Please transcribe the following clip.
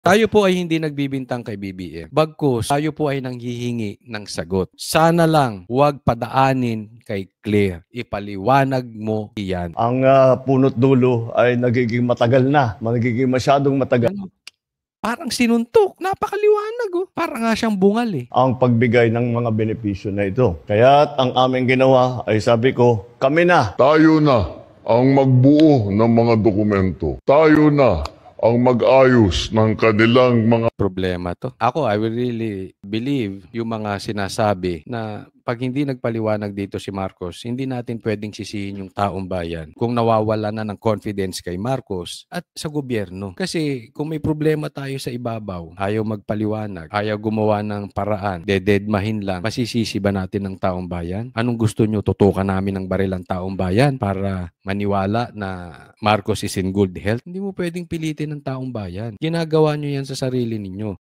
Tayo po ay hindi nagbibintang kay BBM. Bagkus, tayo po ay nanghihingi ng sagot. Sana lang huwag padaanin kay Claire. Ipaliwanag mo iyan. Ang punot dulo ay nagiging matagal na, magiging masyadong matagal. Ano? Parang sinuntok. Napakaliwanag oh. Parang nga siyang bungal eh. Ang pagbigay ng mga benepisyo na ito. Kaya ang aming ginawa ay sabi ko, kami na. Tayo na ang magbuo ng mga dokumento. Tayo na ang mag-ayos ng kanilang mga Problema to. Ako, I will really believe yung mga sinasabi na pag hindi nagpaliwanag dito si Marcos, hindi natin pwedeng sisihin yung taong bayan kung nawawala na ng confidence kay Marcos at sa gobyerno. Kasi kung may problema tayo sa ibabaw, ayaw magpaliwanag, ayaw gumawa ng paraan, dededmahin lang, masisisi ba natin ng taong bayan? Anong gusto nyo? Tutukan namin ng baril ang taong bayan para maniwala na Marcos is in good health? Hindi mo pwedeng pilitin ng taong bayan. Ginagawa nyo yan sa sarili ninyo.